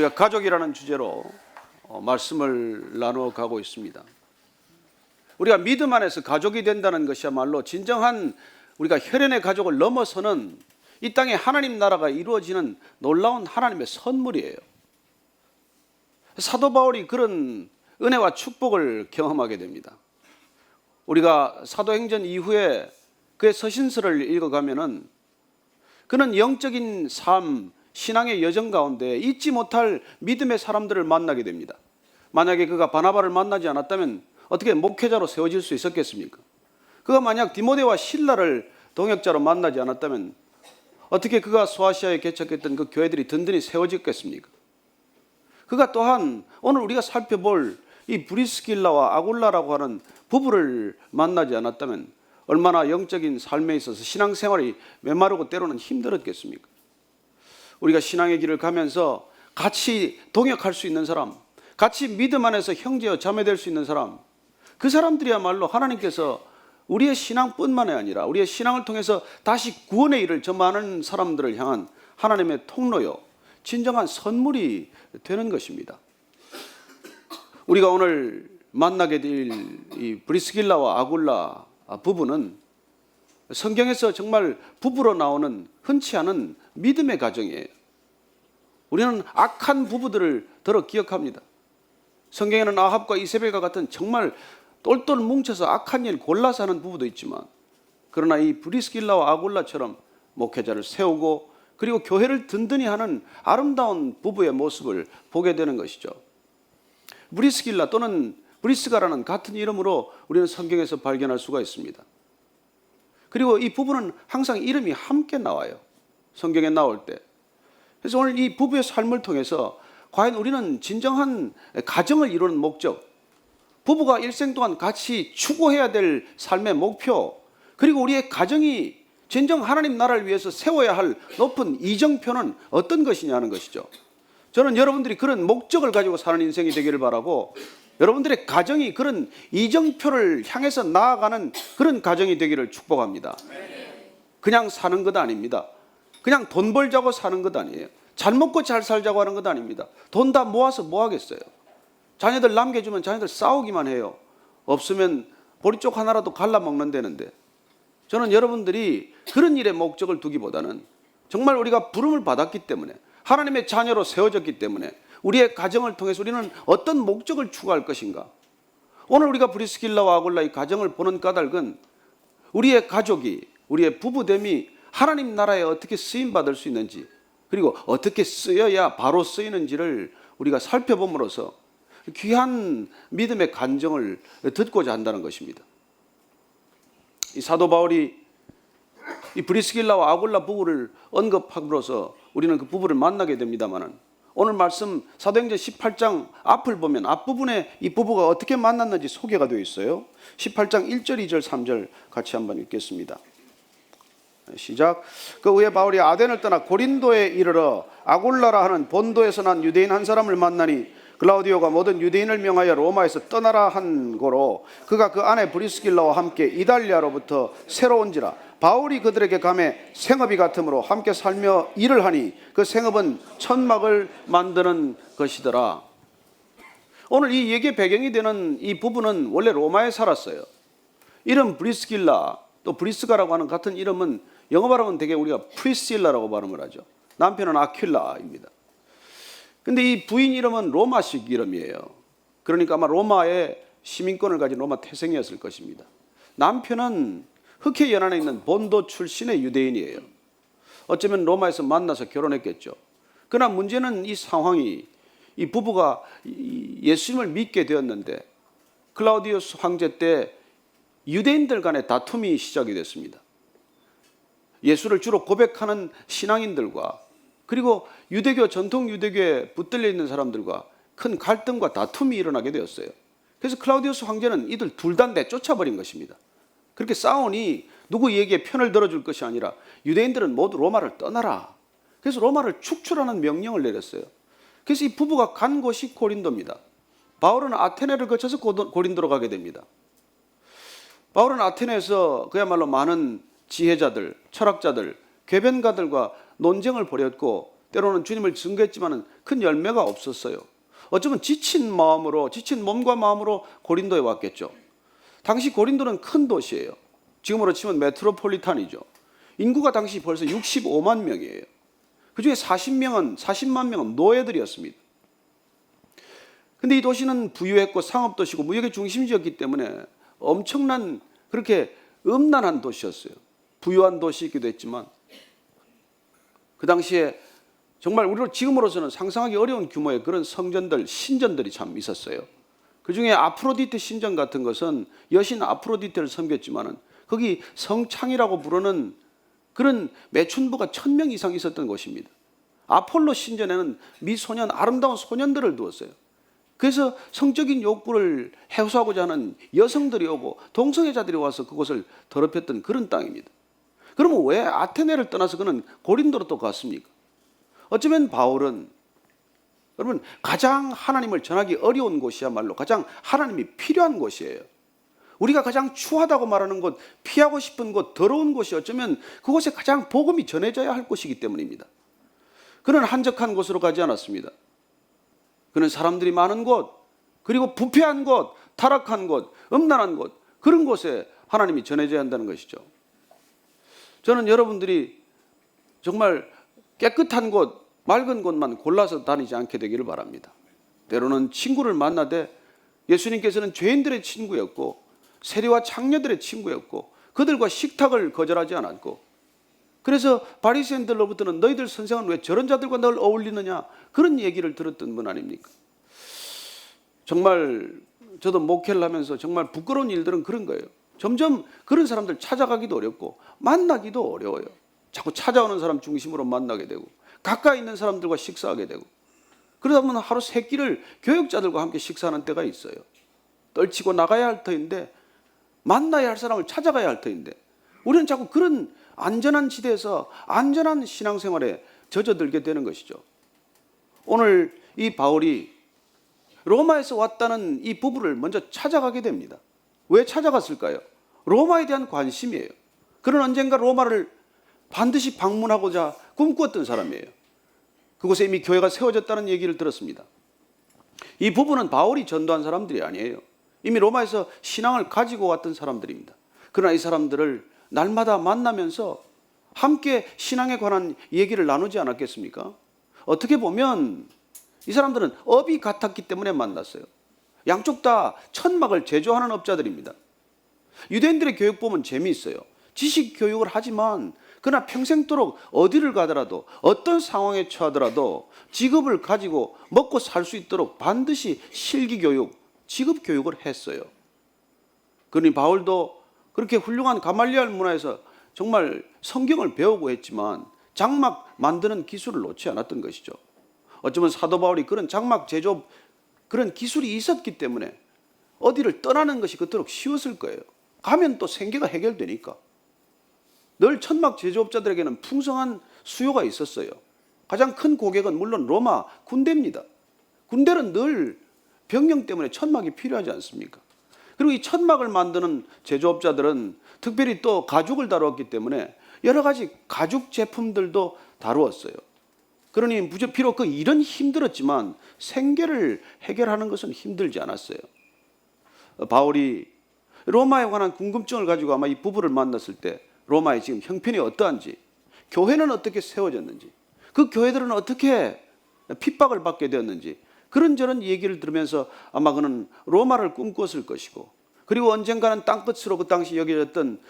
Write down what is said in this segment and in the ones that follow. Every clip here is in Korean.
우리가 가족이라는 주제로 말씀을 나누어 가고 있습니다. 우리가 믿음 안에서 가족이 된다는 것이야말로 진정한 우리가 혈연의 가족을 넘어서는 이 땅에 하나님 나라가 이루어지는 놀라운 하나님의 선물이에요. 사도 바울이 그런 은혜와 축복을 경험하게 됩니다. 우리가 사도행전 이후에 그의 서신서를 읽어가면은 그는 영적인 삶, 신앙의 여정 가운데 잊지 못할 믿음의 사람들을 만나게 됩니다. 만약에 그가 바나바를 만나지 않았다면 어떻게 목회자로 세워질 수 있었겠습니까? 그가 만약 디모데와 실라를 동역자로 만나지 않았다면 어떻게 그가 소아시아에 개척했던 그 교회들이 든든히 세워졌겠습니까? 그가 또한 오늘 우리가 살펴볼 이 브리스길라와 아굴라라고 하는 부부를 만나지 않았다면 얼마나 영적인 삶에 있어서 신앙생활이 메마르고 때로는 힘들었겠습니까? 우리가 신앙의 길을 가면서 같이 동역할 수 있는 사람, 같이 믿음 안에서 형제여 자매 될 수 있는 사람, 그 사람들이야말로 하나님께서 우리의 신앙뿐만이 아니라 우리의 신앙을 통해서 다시 구원의 일을 전하는 사람들을 향한 하나님의 통로요, 진정한 선물이 되는 것입니다. 우리가 오늘 만나게 될 이 브리스길라와 아굴라 부부는 성경에서 정말 부부로 나오는 흔치 않은 믿음의 가정이에요. 우리는 악한 부부들을 더러 기억합니다. 성경에는 아합과 이세벨과 같은 정말 똘똘 뭉쳐서 악한 일 골라서 하는 부부도 있지만, 그러나 이 브리스길라와 아굴라처럼 목회자를 세우고 그리고 교회를 든든히 하는 아름다운 부부의 모습을 보게 되는 것이죠. 브리스길라 또는 브리스가라는 같은 이름으로 우리는 성경에서 발견할 수가 있습니다. 그리고 이 부부는 항상 이름이 함께 나와요, 성경에 나올 때. 그래서 오늘 이 부부의 삶을 통해서 과연 우리는 진정한 가정을 이루는 목적, 부부가 일생 동안 같이 추구해야 될 삶의 목표, 그리고 우리의 가정이 진정 하나님 나라를 위해서 세워야 할 높은 이정표는 어떤 것이냐는 것이죠. 저는 여러분들이 그런 목적을 가지고 사는 인생이 되기를 바라고, 여러분들의 가정이 그런 이정표를 향해서 나아가는 그런 가정이 되기를 축복합니다. 그냥 사는 것 아닙니다. 그냥 돈 벌자고 사는 것 아니에요. 잘 먹고 잘 살자고 하는 것 아닙니다. 돈 다 모아서 뭐 하겠어요? 자녀들 남겨주면 자녀들 싸우기만 해요. 없으면 보리쪽 하나라도 갈라먹는 데는데. 저는 여러분들이 그런 일에 목적을 두기보다는 정말 우리가 부름을 받았기 때문에, 하나님의 자녀로 세워졌기 때문에 우리의 가정을 통해서 우리는 어떤 목적을 추구할 것인가. 오늘 우리가 브리스길라와 아굴라의 가정을 보는 까닭은 우리의 가족이, 우리의 부부됨이 하나님 나라에 어떻게 쓰임받을 수 있는지, 그리고 어떻게 쓰여야 바로 쓰이는지를 우리가 살펴봄으로써 귀한 믿음의 간정을 듣고자 한다는 것입니다. 이 사도 바울이 이 브리스길라와 아굴라 부부를 언급함으로써 우리는 그 부부를 만나게 됩니다만, 오늘 말씀 사도행전 18장 앞을 보면 앞부분에 이 부부가 어떻게 만났는지 소개가 되어 있어요. 18장 1절, 2절, 3절 같이 한번 읽겠습니다. 시작. 그 후에 바울이 아덴을 떠나 고린도에 이르러 아굴라라 하는 본도에서 난 유대인 한 사람을 만나니, 글라우디오가 모든 유대인을 명하여 로마에서 떠나라 한 고로 그가 그 아내 브리스길라와 함께 이달리아로부터 새로 온지라. 바울이 그들에게 감해 생업이 같으므로 함께 살며 일을 하니 그 생업은 천막을 만드는 것이더라. 오늘 이 얘기의 배경이 되는 이 부부는 원래 로마에 살았어요. 이름 브리스길라, 또 브리스가라고 하는 같은 이름은 영어 발음은 되게 우리가 프리실라라고 발음을 하죠. 남편은 아큄라입니다. 근데 이 부인 이름은 로마식 이름이에요. 그러니까 아마 로마의 시민권을 가진 로마 태생이었을 것입니다. 남편은 흑해 연안에 있는 본도 출신의 유대인이에요. 어쩌면 로마에서 만나서 결혼했겠죠. 그러나 문제는 이 상황이, 이 부부가 예수님을 믿게 되었는데 클라우디우스 황제 때 유대인들 간의 다툼이 시작이 됐습니다. 예수를 주로 고백하는 신앙인들과 그리고 유대교, 전통 유대교에 붙들려 있는 사람들과 큰 갈등과 다툼이 일어나게 되었어요. 그래서 클라우디우스 황제는 이들 둘 다 내쫓아버린 것입니다. 그렇게 싸우니 누구 얘기에 편을 들어줄 것이 아니라 유대인들은 모두 로마를 떠나라. 그래서 로마를 축출하는 명령을 내렸어요. 그래서 이 부부가 간 곳이 고린도입니다. 바울은 아테네를 거쳐서 고린도로 가게 됩니다. 바울은 아테네에서 그야말로 많은 지혜자들, 철학자들, 궤변가들과 논쟁을 벌였고 때로는 주님을 증거했지만 큰 열매가 없었어요. 어쩌면 지친 몸과 마음으로 고린도에 왔겠죠. 당시 고린도는 큰 도시예요. 지금으로 치면 메트로폴리탄이죠. 인구가 당시 벌써 65만 명이에요. 그중에 40만 명은 노예들이었습니다. 근데 이 도시는 부유했고 상업도시고 무역의 중심지였기 때문에 엄청난 그렇게 음란한 도시였어요. 부유한 도시이기도 했지만 그 당시에 정말 우리로 지금으로서는 상상하기 어려운 규모의 그런 성전들, 신전들이 참 있었어요. 그중에 아프로디테 신전 같은 것은 여신 아프로디테를 섬겼지만은 거기 성창이라고 부르는 그런 매춘부가 1000명 이상 있었던 곳입니다. 아폴로 신전에는 미소년, 아름다운 소년들을 두었어요. 그래서 성적인 욕구를 해소하고자 하는 여성들이 오고 동성애자들이 와서 그곳을 더럽혔던 그런 땅입니다. 그러면 왜 아테네를 떠나서 그는 고린도로 또 갔습니까? 어쩌면 바울은 여러분 가장 하나님을 전하기 어려운 곳이야말로 가장 하나님이 필요한 곳이에요. 우리가 가장 추하다고 말하는 곳, 피하고 싶은 곳, 더러운 곳이 어쩌면 그곳에 가장 복음이 전해져야 할 곳이기 때문입니다. 그는 한적한 곳으로 가지 않았습니다. 그는 사람들이 많은 곳, 그리고 부패한 곳, 타락한 곳, 음란한 곳, 그런 곳에 하나님이 전해져야 한다는 것이죠. 저는 여러분들이 정말 깨끗한 곳, 맑은 곳만 골라서 다니지 않게 되기를 바랍니다. 때로는 친구를 만나되 예수님께서는 죄인들의 친구였고 세리와 창녀들의 친구였고 그들과 식탁을 거절하지 않았고 그래서 바리새인들로부터는 너희들 선생은 왜 저런 자들과 널 어울리느냐 그런 얘기를 들었던 분 아닙니까? 정말 저도 목회를 하면서 정말 부끄러운 일들은 그런 거예요. 점점 그런 사람들 찾아가기도 어렵고 만나기도 어려워요. 자꾸 찾아오는 사람 중심으로 만나게 되고 가까이 있는 사람들과 식사하게 되고 그러다 보면 하루 세 끼를 교육자들과 함께 식사하는 때가 있어요. 떨치고 나가야 할 터인데 만나야 할 사람을 찾아가야 할 터인데 우리는 자꾸 그런 안전한 지대에서 안전한 신앙생활에 젖어들게 되는 것이죠. 오늘 이 바울이 로마에서 왔다는 이 부부를 먼저 찾아가게 됩니다. 왜 찾아갔을까요? 로마에 대한 관심이에요. 그는 언젠가 로마를 반드시 방문하고자 꿈꾸었던 사람이에요. 그곳에 이미 교회가 세워졌다는 얘기를 들었습니다. 이 부부는 바울이 전도한 사람들이 아니에요. 이미 로마에서 신앙을 가지고 왔던 사람들입니다. 그러나 이 사람들을 날마다 만나면서 함께 신앙에 관한 얘기를 나누지 않았겠습니까? 어떻게 보면 이 사람들은 업이 같았기 때문에 만났어요. 양쪽 다 천막을 제조하는 업자들입니다. 유대인들의 교육 보면 재미있어요. 지식 교육을 하지만 그러나 평생도록 어디를 가더라도 어떤 상황에 처하더라도 직업을 가지고 먹고 살 수 있도록 반드시 실기교육, 직업교육을 했어요. 그러니 바울도 그렇게 훌륭한 가말리알 문화에서 정말 성경을 배우고 했지만 장막 만드는 기술을 놓지 않았던 것이죠. 어쩌면 사도 바울이 그런 장막 제조업 그런 기술이 있었기 때문에 어디를 떠나는 것이 그토록 쉬웠을 거예요. 가면 또 생계가 해결되니까. 늘 천막 제조업자들에게는 풍성한 수요가 있었어요. 가장 큰 고객은 물론 로마 군대입니다. 군대는 늘 병영 때문에 천막이 필요하지 않습니까? 그리고 이 천막을 만드는 제조업자들은 특별히 또 가죽을 다루었기 때문에 여러 가지 가죽 제품들도 다루었어요. 그러니 비록 그 일은 힘들었지만 생계를 해결하는 것은 힘들지 않았어요. 바울이 로마에 관한 궁금증을 가지고 아마 이 부부를 만났을 때 로마의 지금 형편이 어떠한지, 교회는 어떻게 세워졌는지, 그 교회들은 어떻게 핍박을 받게 되었는지 그런저런 얘기를 들으면서 아마 그는 로마를 꿈꿨을 것이고 그리고 언젠가는 땅끝으로 그 당시 여겨졌던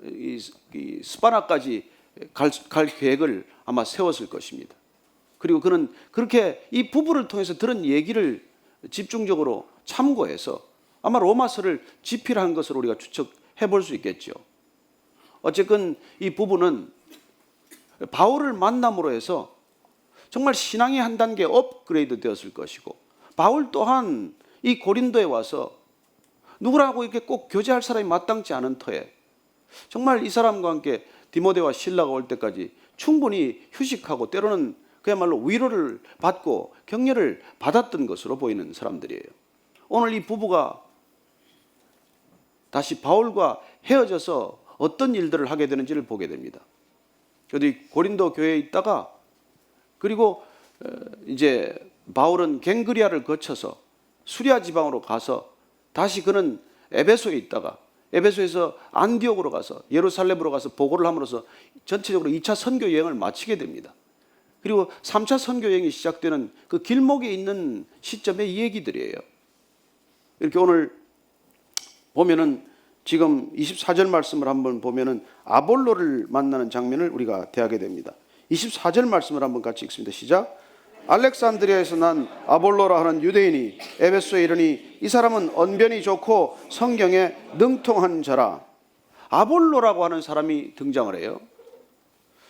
이 스파나까지 갈 계획을 아마 세웠을 것입니다. 그리고 그는 그렇게 이 부부를 통해서 들은 얘기를 집중적으로 참고해서 아마 로마서를 집필한 것으로 우리가 추측해 볼 수 있겠죠. 어쨌든 이 부부는 바울을 만남으로 해서 정말 신앙이 한 단계 업그레이드 되었을 것이고 바울 또한 이 고린도에 와서 누구라고 이렇게 꼭 교제할 사람이 마땅치 않은 터에 정말 이 사람과 함께 디모데와 실라가 올 때까지 충분히 휴식하고 때로는 그야말로 위로를 받고 격려를 받았던 것으로 보이는 사람들이에요. 오늘 이 부부가 다시 바울과 헤어져서 어떤 일들을 하게 되는지를 보게 됩니다. 저도 고린도 교회에 있다가 그리고 이제 바울은 갱그리아를 거쳐서 수리아 지방으로 가서 다시 그는 에베소에 있다가 에베소에서 안디옥으로 가서 예루살렘으로 가서 보고를 함으로써 전체적으로 2차 선교 여행을 마치게 됩니다. 그리고 3차 선교 여행이 시작되는 그 길목에 있는 시점의 얘기들이에요. 이렇게 오늘 보면은 지금 24절 말씀을 한번 보면은 아볼로를 만나는 장면을 우리가 대하게 됩니다. 24절 말씀을 한번 같이 읽습니다. 시작. 알렉산드리아에서 난 아볼로라 하는 유대인이 에베소에 이르니 이 사람은 언변이 좋고 성경에 능통한 자라. 아볼로라고 하는 사람이 등장을 해요.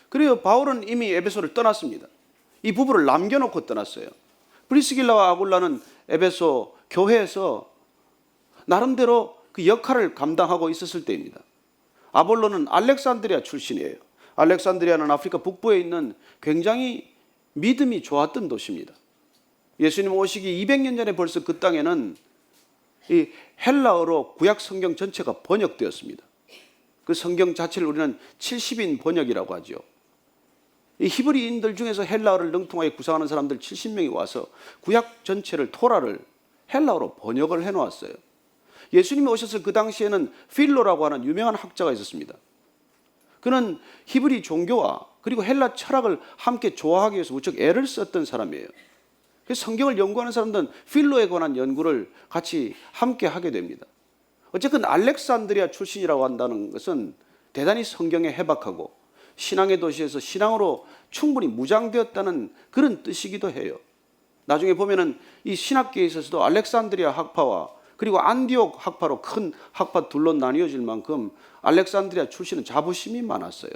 그래요. 바울은 이미 에베소를 떠났습니다. 이 부부를 남겨놓고 떠났어요. 브리스길라와 아굴라는 에베소 교회에서 나름대로 그 역할을 감당하고 있었을 때입니다. 아볼로는 알렉산드리아 출신이에요. 알렉산드리아는 아프리카 북부에 있는 굉장히 믿음이 좋았던 도시입니다. 예수님 오시기 200년 전에 벌써 그 땅에는 이 헬라어로 구약 성경 전체가 번역되었습니다. 그 성경 자체를 우리는 70인 번역이라고 하죠. 이 히브리인들 중에서 헬라어를 능통하게 구사하는 사람들 70명이 와서 구약 전체를 토라를 헬라어로 번역을 해놓았어요. 예수님이 오셨을 그 당시에는 필로라고 하는 유명한 학자가 있었습니다. 그는 히브리 종교와 그리고 헬라 철학을 함께 조화하기 위해서 무척 애를 썼던 사람이에요. 그래서 성경을 연구하는 사람들은 필로에 관한 연구를 같이 함께 하게 됩니다. 어쨌든 알렉산드리아 출신이라고 한다는 것은 대단히 성경에 해박하고 신앙의 도시에서 신앙으로 충분히 무장되었다는 그런 뜻이기도 해요. 나중에 보면은 이 신학계에 있어서도 알렉산드리아 학파와 그리고 안디옥 학파로 큰 학파 둘로 나뉘어질 만큼 알렉산드리아 출신은 자부심이 많았어요.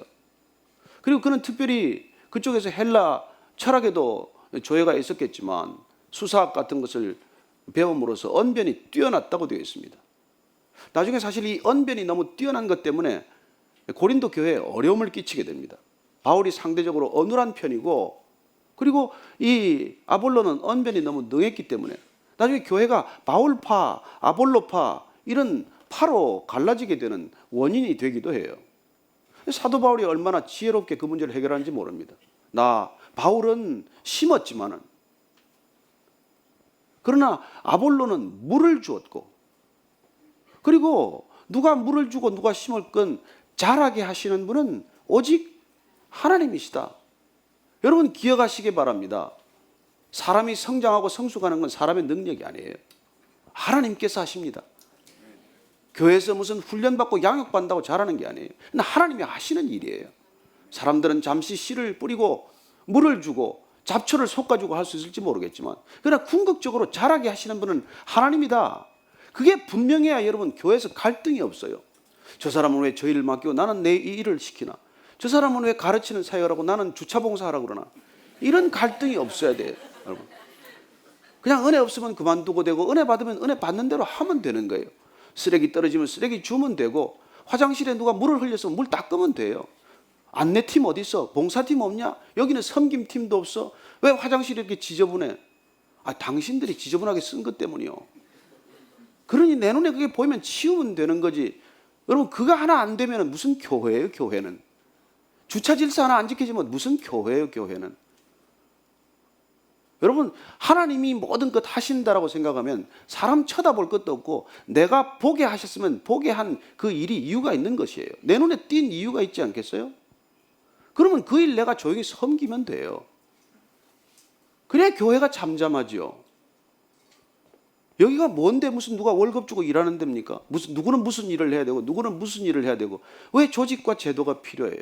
그리고 그는 특별히 그쪽에서 헬라 철학에도 조예가 있었겠지만 수사학 같은 것을 배움으로써 언변이 뛰어났다고 되어 있습니다. 나중에 사실 이 언변이 너무 뛰어난 것 때문에 고린도 교회에 어려움을 끼치게 됩니다. 바울이 상대적으로 어눌한 편이고 그리고 이 아볼로는 언변이 너무 능했기 때문에 나중에 교회가 바울파, 아볼로파 이런 파로 갈라지게 되는 원인이 되기도 해요. 사도 바울이 얼마나 지혜롭게 그 문제를 해결하는지 모릅니다. 바울은 심었지만은 그러나 아볼로는 물을 주었고 그리고 누가 물을 주고 누가 심을 건 자라게 하시는 분은 오직 하나님이시다. 여러분 기억하시기 바랍니다. 사람이 성장하고 성숙하는 건 사람의 능력이 아니에요. 하나님께서 하십니다. 교회에서 무슨 훈련받고 양육받는다고 잘하는 게 아니에요. 하나님이 하시는 일이에요. 사람들은 잠시 씨를 뿌리고 물을 주고 잡초를 솎아주고 할 수 있을지 모르겠지만 그러나 궁극적으로 자라게 하시는 분은 하나님이다. 그게 분명해야 여러분 교회에서 갈등이 없어요. 저 사람은 왜 저 일을 맡기고 나는 내 이 일을 시키나? 저 사람은 왜 가르치는 사역을 하고 나는 주차 봉사하라고 그러나? 이런 갈등이 없어야 돼요. 여러분. 그냥 은혜 없으면 그만두고 되고 은혜 받으면 은혜 받는 대로 하면 되는 거예요. 쓰레기 떨어지면 쓰레기 주면 되고 화장실에 누가 물을 흘려서 물 닦으면 돼요. 안내팀 어디 있어? 봉사팀 없냐? 여기는 섬김팀도 없어? 왜 화장실이 이렇게 지저분해? 당신들이 지저분하게 쓴 것 때문이요. 그러니 내 눈에 그게 보이면 치우면 되는 거지. 여러분 그거 하나 안 되면 무슨 교회예요? 교회는. 주차 질서 하나 안 지켜지면 무슨 교회예요? 교회는. 여러분 하나님이 모든 것 하신다라고 생각하면 사람 쳐다볼 것도 없고 내가 보게 하셨으면 보게 한 그 일이 이유가 있는 것이에요. 내 눈에 띈 이유가 있지 않겠어요? 그러면 그 일 내가 조용히 섬기면 돼요. 그래야 교회가 잠잠하죠. 여기가 뭔데 무슨 누가 월급 주고 일하는 데입니까? 누구는 무슨 일을 해야 되고 누구는 무슨 일을 해야 되고 왜 조직과 제도가 필요해요?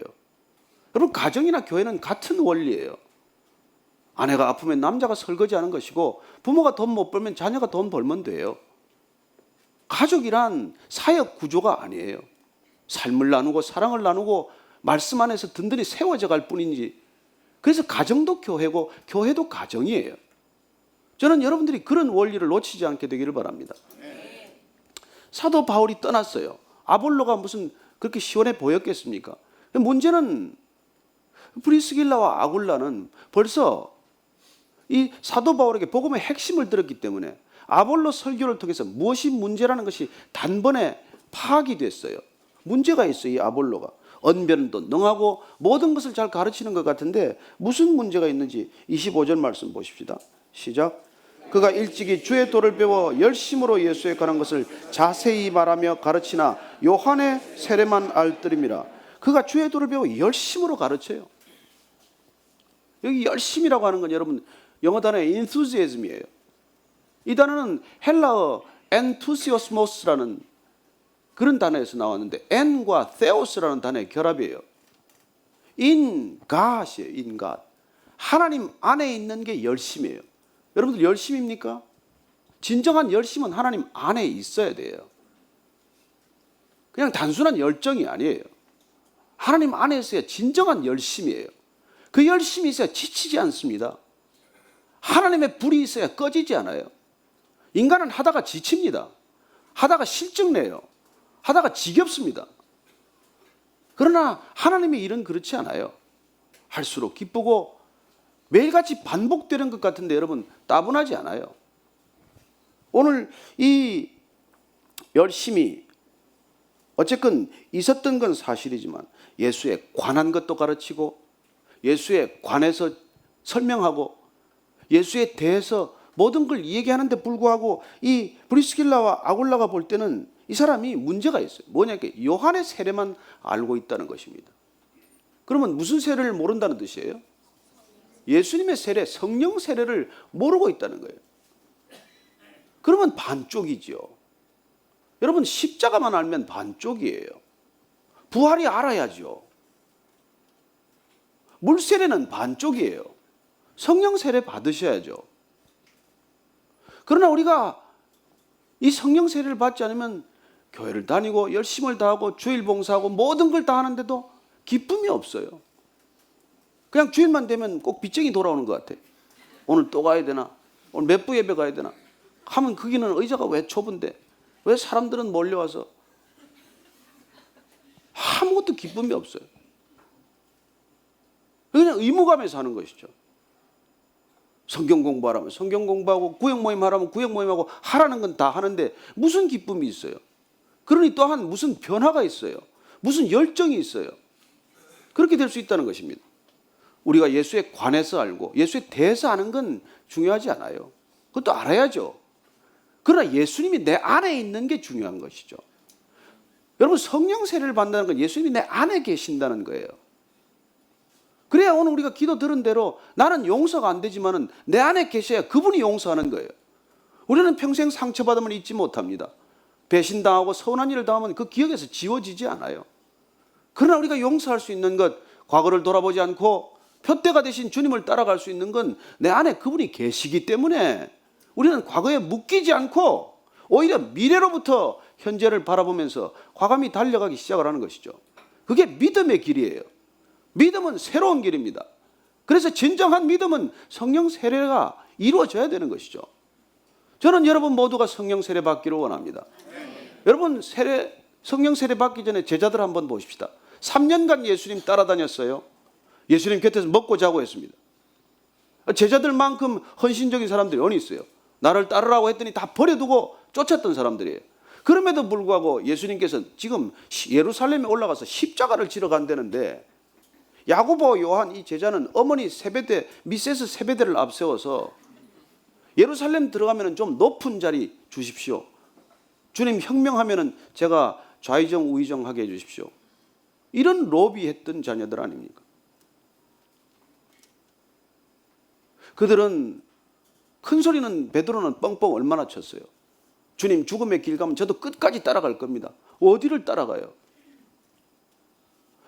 여러분 가정이나 교회는 같은 원리예요. 아내가 아프면 남자가 설거지하는 것이고 부모가 돈 못 벌면 자녀가 돈 벌면 돼요. 가족이란 사역 구조가 아니에요. 삶을 나누고 사랑을 나누고 말씀 안에서 든든히 세워져 갈 뿐이지. 그래서 가정도 교회고 교회도 가정이에요. 저는 여러분들이 그런 원리를 놓치지 않게 되기를 바랍니다. 사도 바울이 떠났어요. 아볼로가 무슨 그렇게 시원해 보였겠습니까? 문제는 브리스길라와 아굴라는 벌써 이 사도 바울에게 복음의 핵심을 들었기 때문에 아볼로 설교를 통해서 무엇이 문제라는 것이 단번에 파악이 됐어요. 문제가 있어요. 이 아볼로가 언변도 능하고 모든 것을 잘 가르치는 것 같은데 무슨 문제가 있는지 25절 말씀 보십시다. 시작. 그가 일찍이 주의 도를 배워 열심으로 예수에 관한 것을 자세히 말하며 가르치나 요한의 세례만 알더림이라. 그가 주의 도를 배워 열심으로 가르쳐요. 여기 열심이라고 하는 건 여러분 영어 단어의 enthusiasm이에요. 이 단어는 헬라어 enthusiasmos라는 그런 단어에서 나왔는데 en과 theos라는 단어의 결합이에요. in God이에요. in God. 하나님 안에 있는 게 열심이에요. 여러분들 열심입니까? 진정한 열심은 하나님 안에 있어야 돼요. 그냥 단순한 열정이 아니에요. 하나님 안에 있어야 진정한 열심이에요. 그 열심이 있어야 지치지 않습니다. 하나님의 불이 있어야 꺼지지 않아요. 인간은 하다가 지칩니다. 하다가 실증내요. 하다가 지겹습니다. 그러나 하나님의 일은 그렇지 않아요. 할수록 기쁘고 매일같이 반복되는 것 같은데 여러분 따분하지 않아요. 오늘 이 열심히 어쨌건 있었던 건 사실이지만 예수에 관한 것도 가르치고 예수에 관해서 설명하고 예수에 대해서 모든 걸 얘기하는데 불구하고 이 브리스길라와 아굴라가 볼 때는 이 사람이 문제가 있어요. 뭐냐면 요한의 세례만 알고 있다는 것입니다. 그러면 무슨 세례를 모른다는 뜻이에요? 예수님의 세례, 성령 세례를 모르고 있다는 거예요. 그러면 반쪽이죠. 여러분 십자가만 알면 반쪽이에요. 부활이 알아야죠. 물세례는 반쪽이에요. 성령 세례 받으셔야죠. 그러나 우리가 이 성령 세례를 받지 않으면 교회를 다니고 열심을 다하고 주일 봉사하고 모든 걸 다 하는데도 기쁨이 없어요. 그냥 주일만 되면 꼭 빚쟁이 돌아오는 것 같아요. 오늘 또 가야 되나? 오늘 몇 부 예배 가야 되나? 하면 거기는 의자가 왜 좁은데 왜 사람들은 몰려와서 아무것도 기쁨이 없어요. 그냥 의무감에서 하는 것이죠. 성경 공부하라면 성경 공부하고 구역 모임 하라면 구역 모임하고 하라는 건 다 하는데 무슨 기쁨이 있어요? 그러니 또한 무슨 변화가 있어요? 무슨 열정이 있어요? 그렇게 될 수 있다는 것입니다. 우리가 예수에 관해서 알고 예수에 대해서 아는 건 중요하지 않아요. 그것도 알아야죠. 그러나 예수님이 내 안에 있는 게 중요한 것이죠. 여러분 성령 세례를 받는다는 건 예수님이 내 안에 계신다는 거예요. 그래야 오늘 우리가 기도 들은 대로 나는 용서가 안 되지만은 내 안에 계셔야 그분이 용서하는 거예요. 우리는 평생 상처받음을 잊지 못합니다. 배신당하고 서운한 일을 당하면 그 기억에서 지워지지 않아요. 그러나 우리가 용서할 수 있는 것, 과거를 돌아보지 않고 표대가 되신 주님을 따라갈 수 있는 건 내 안에 그분이 계시기 때문에 우리는 과거에 묶이지 않고 오히려 미래로부터 현재를 바라보면서 과감히 달려가기 시작을 하는 것이죠. 그게 믿음의 길이에요. 믿음은 새로운 길입니다. 그래서 진정한 믿음은 성령 세례가 이루어져야 되는 것이죠. 저는 여러분 모두가 성령 세례 받기를 원합니다. 여러분 성령 세례 받기 전에 제자들 한번 보십시다. 3년간 예수님 따라다녔어요. 예수님 곁에서 먹고 자고 했습니다. 제자들만큼 헌신적인 사람들이 어디 있어요? 나를 따르라고 했더니 다 버려두고 쫓았던 사람들이에요. 그럼에도 불구하고 예수님께서 지금 예루살렘에 올라가서 십자가를 지러 간다는데 야고보 요한 이 제자는 어머니 세베대 미세스 세베대를 앞세워서 예루살렘 들어가면 좀 높은 자리 주십시오. 주님 혁명하면 제가 좌의정 우의정 하게 해주십시오. 이런 로비했던 자녀들 아닙니까? 그들은 큰 소리는 베드로는 뻥뻥 얼마나 쳤어요. 주님 죽음의 길 가면 저도 끝까지 따라갈 겁니다. 어디를 따라가요?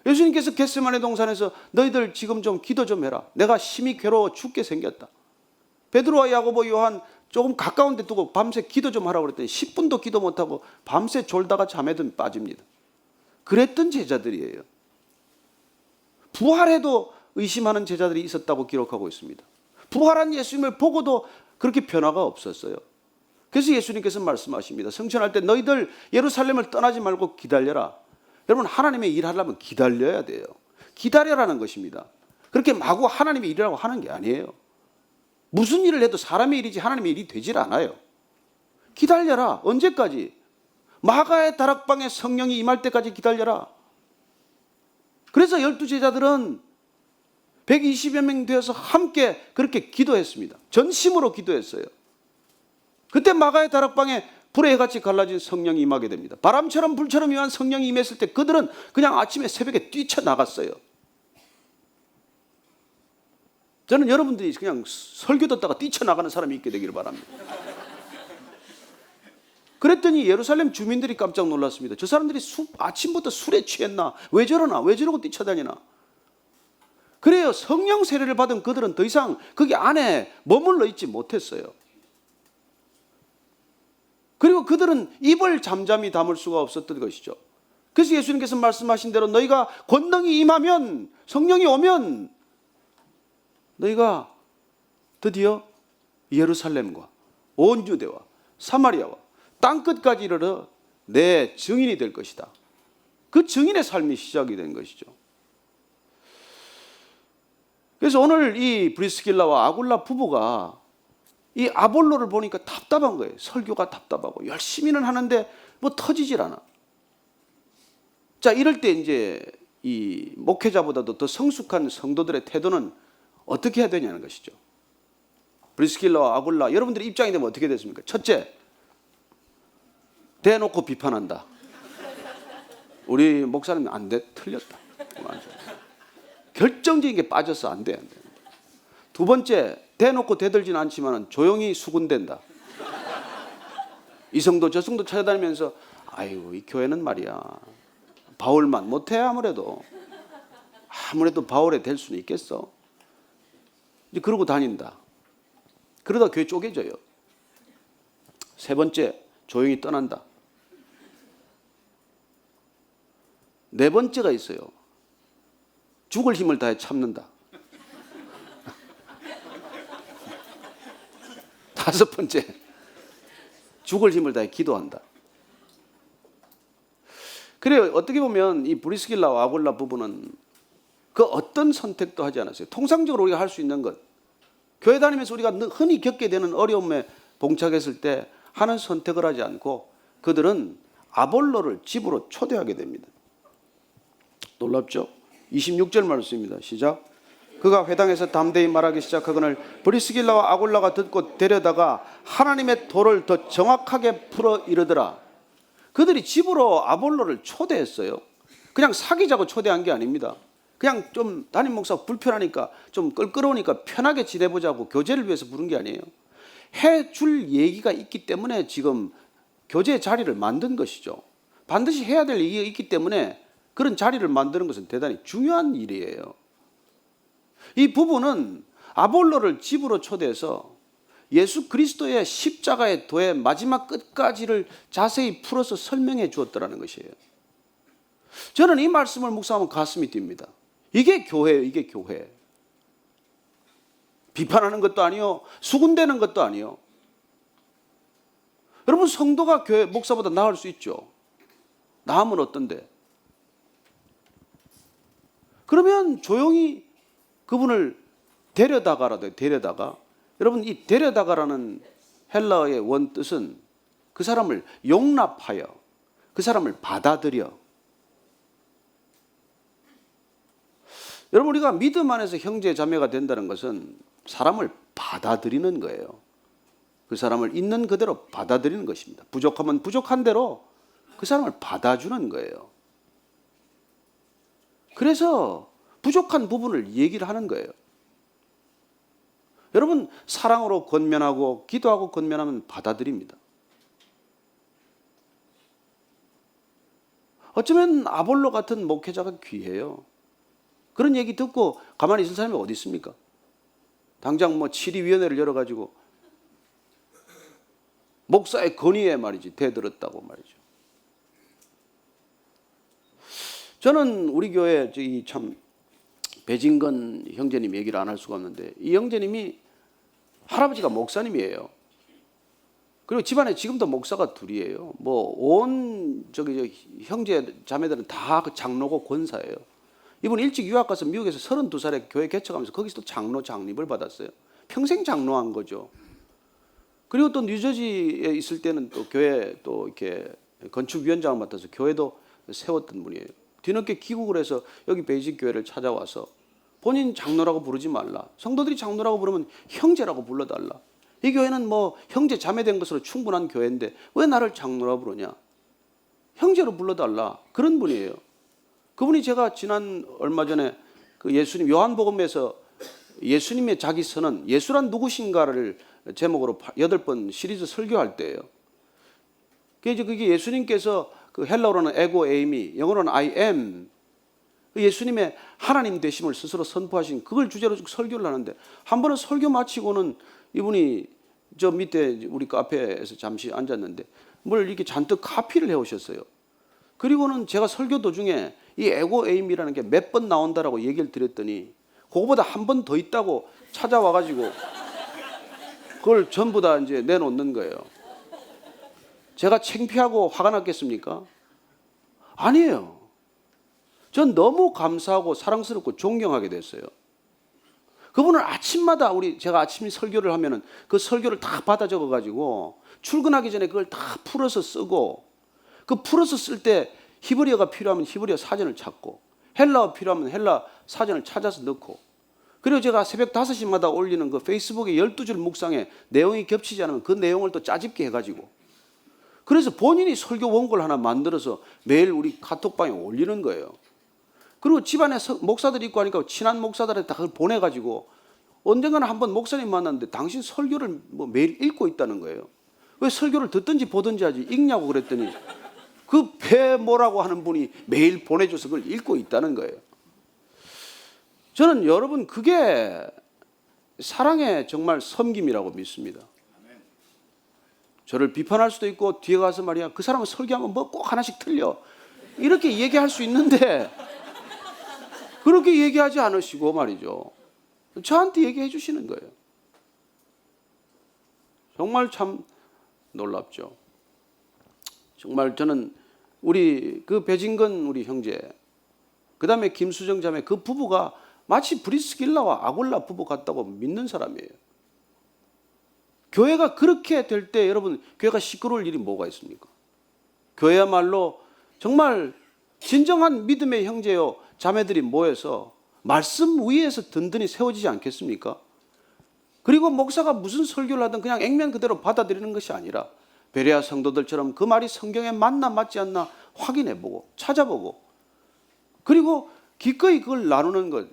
예수님께서 겟세마네 동산에서 너희들 지금 좀 기도 좀 해라. 내가 심히 괴로워 죽게 생겼다. 베드로와 야고보 요한 조금 가까운 데 두고 밤새 기도 좀 하라고 그랬더니 10분도 기도 못하고 밤새 졸다가 잠에 빠집니다. 그랬던 제자들이에요. 부활해도 의심하는 제자들이 있었다고 기록하고 있습니다. 부활한 예수님을 보고도 그렇게 변화가 없었어요. 그래서 예수님께서 말씀하십니다. 성천할 때 너희들 예루살렘을 떠나지 말고 기다려라. 여러분 하나님의 일 하려면 기다려야 돼요. 기다려라는 것입니다. 그렇게 마구 하나님의 일이라고 하는 게 아니에요. 무슨 일을 해도 사람의 일이지 하나님의 일이 되질 않아요. 기다려라. 언제까지? 마가의 다락방에 성령이 임할 때까지 기다려라. 그래서 12제자들은 120여 명 되어서 함께 그렇게 기도했습니다. 전심으로 기도했어요. 그때 마가의 다락방에 불의 해같이 갈라진 성령이 임하게 됩니다. 바람처럼 불처럼 임한 성령이 임했을 때 그들은 그냥 아침에 새벽에 뛰쳐나갔어요. 저는 여러분들이 그냥 설교 듣다가 뛰쳐나가는 사람이 있게 되기를 바랍니다. 그랬더니 예루살렘 주민들이 깜짝 놀랐습니다. 저 사람들이 아침부터 술에 취했나? 왜 저러나? 왜 저러고 뛰쳐다니나? 그래요. 성령 세례를 받은 그들은 더 이상 거기 안에 머물러 있지 못했어요. 그리고 그들은 입을 잠잠히 다물 수가 없었던 것이죠. 그래서 예수님께서 말씀하신 대로 너희가 권능이 임하면, 성령이 오면 너희가 드디어 예루살렘과 온 유대와 사마리아와 땅끝까지 이르러 내 증인이 될 것이다. 그 증인의 삶이 시작이 된 것이죠. 그래서 오늘 이 브리스길라와 아굴라 부부가 이 아볼로를 보니까 답답한 거예요. 설교가 답답하고 열심히는 하는데 뭐 터지질 않아. 자, 이럴 때 이제 이 목회자보다도 더 성숙한 성도들의 태도는 어떻게 해야 되냐는 것이죠. 브리스길라와 아굴라, 여러분들의 입장이 되면 어떻게 됐습니까? 첫째, 대놓고 비판한다. 우리 목사님 안 돼, 틀렸다. 결정적인 게 빠져서 안 돼, 안 돼. 두 번째, 대놓고 대들지는 않지만 조용히 수군댄다. 이 성도 저 성도 찾아다니면서 아이고 이 교회는 말이야 바울만 못해. 아무래도 바울에 될 수는 있겠어. 이제 그러고 다닌다. 그러다 교회 쪼개져요. 세 번째, 조용히 떠난다. 네 번째가 있어요. 죽을 힘을 다해 참는다. 다섯 번째, 죽을 힘을 다해 기도한다. 그래요. 어떻게 보면 이 브리스길라와 아굴라 부부는 그 어떤 선택도 하지 않았어요. 통상적으로 우리가 할 수 있는 것, 교회 다니면서 우리가 흔히 겪게 되는 어려움에 봉착했을 때 하는 선택을 하지 않고 그들은 아볼로를 집으로 초대하게 됩니다. 놀랍죠? 26절 말씀입니다. 시작. 그가 회당에서 담대히 말하기 시작하거늘 브리스길라와 아굴라가 듣고 데려다가 하나님의 도를 더 정확하게 풀어 이르더라. 그들이 집으로 아볼로를 초대했어요. 그냥 사귀자고 초대한 게 아닙니다. 그냥 좀 담임 목사 불편하니까 좀 껄끄러우니까 편하게 지내보자고 교제를 위해서 부른 게 아니에요. 해줄 얘기가 있기 때문에 지금 교제 자리를 만든 것이죠. 반드시 해야 될 얘기가 있기 때문에 그런 자리를 만드는 것은 대단히 중요한 일이에요. 이 부부는 아볼로를 집으로 초대해서 예수 그리스도의 십자가의 도의 마지막 끝까지를 자세히 풀어서 설명해 주었더라는 것이에요. 저는 이 말씀을 묵상하면 가슴이 뜁니다. 이게 교회예요. 이게 교회. 비판하는 것도 아니요, 수군대는 것도 아니요. 여러분, 성도가 교회 목사보다 나을 수 있죠. 나으면 어떤데? 그러면 조용히 그분을 데려다가라도 데려다가. 여러분, 이 데려다가라는 헬라어의 원뜻은 그 사람을 용납하여, 그 사람을 받아들여. 여러분, 우리가 믿음 안에서 형제 자매가 된다는 것은 사람을 받아들이는 거예요. 그 사람을 있는 그대로 받아들이는 것입니다. 부족하면 부족한 대로 그 사람을 받아주는 거예요. 그래서 부족한 부분을 얘기를 하는 거예요. 여러분, 사랑으로 권면하고 기도하고 권면하면 받아들입니다. 어쩌면 아볼로 같은 목회자가 귀해요. 그런 얘기 듣고 가만히 있을 사람이 어디 있습니까? 당장 뭐 치리위원회를 열어가지고 목사의 건의에 말이지 대들었다고 말이죠. 저는 우리 교회 참 배진건 형제님 얘기를 안 할 수가 없는데, 이 형제님이 할아버지가 목사님이에요. 그리고 집안에 지금도 목사가 둘이에요. 뭐 온 형제 자매들은 다 장로고 권사예요. 이분 일찍 유학 가서 미국에서 32살에 교회 개척하면서 거기서 또 장로 장립을 받았어요. 평생 장로한 거죠. 그리고 또 뉴저지에 있을 때는 또 교회 또 이렇게 건축위원장을 맡아서 교회도 세웠던 분이에요. 뒤늦게 귀국을 해서 여기 베이직 교회를 찾아와서 본인 장로라고 부르지 말라. 성도들이 장로라고 부르면 형제라고 불러달라. 이 교회는 뭐 형제 자매된 것으로 충분한 교회인데 왜 나를 장로라고 부르냐. 형제로 불러달라. 그런 분이에요. 그분이 제가 지난 얼마 전에 그 예수님 요한복음에서 예수님의 자기 선언, 예수란 누구신가를 제목으로 8번 시리즈 설교할 때예요. 그게 예수님께서 그 헬라어로는 에고 에이미, 영어로는 I am, 예수님의 하나님 되심을 스스로 선포하신 그걸 주제로 설교를 하는데 한 번은 설교 마치고는 이분이 저 밑에 우리 카페에서 잠시 앉았는데 뭘 이렇게 잔뜩 카피를 해오셨어요. 그리고는 제가 설교 도중에 이 에고 에임이라는 게 몇 번 나온다라고 얘기를 드렸더니 그거보다 한 번 더 있다고 찾아와가지고 그걸 전부 다 이제 내놓는 거예요. 제가 창피하고 화가 났겠습니까? 아니에요. 전 너무 감사하고 사랑스럽고 존경하게 됐어요. 그분은 아침마다 제가 아침 설교를 하면은 그 설교를 다 받아 적어가지고 출근하기 전에 그걸 다 풀어서 쓰고 그 풀어서 쓸 때 히브리어가 필요하면 히브리어 사전을 찾고 헬라어 필요하면 헬라 사전을 찾아서 넣고 그리고 제가 새벽 5시마다 올리는 그 페이스북에 12줄 묵상에 내용이 겹치지 않으면 그 내용을 또 짜집게 해가지고 그래서 본인이 설교 원고를 하나 만들어서 매일 우리 카톡방에 올리는 거예요. 그리고 집안에 목사들이 있고 하니까 친한 목사들한테 다 그걸 보내가지고 언젠가는 한번 목사님 만났는데 당신 설교를 뭐 매일 읽고 있다는 거예요. 왜 설교를 듣든지 보든지 하지 읽냐고 그랬더니 그 배모라고 하는 분이 매일 보내줘서 그걸 읽고 있다는 거예요. 저는 여러분 그게 사랑의 정말 섬김이라고 믿습니다. 저를 비판할 수도 있고 뒤에 가서 말이야 그 사람은 설교하면 뭐 꼭 하나씩 틀려 이렇게 얘기할 수 있는데 그렇게 얘기하지 않으시고 말이죠. 저한테 얘기해 주시는 거예요. 정말 참 놀랍죠. 정말 저는 우리 그 배진건 우리 형제 그 다음에 김수정 자매 그 부부가 마치 브리스길라와 아굴라 부부 같다고 믿는 사람이에요. 교회가 그렇게 될 때 여러분 교회가 시끄러울 일이 뭐가 있습니까? 교회야말로 정말 진정한 믿음의 형제요 자매들이 모여서 말씀 위에서 든든히 세워지지 않겠습니까? 그리고 목사가 무슨 설교를 하든 그냥 액면 그대로 받아들이는 것이 아니라 베레아 성도들처럼 그 말이 성경에 맞나 맞지 않나 확인해보고 찾아보고 그리고 기꺼이 그걸 나누는 것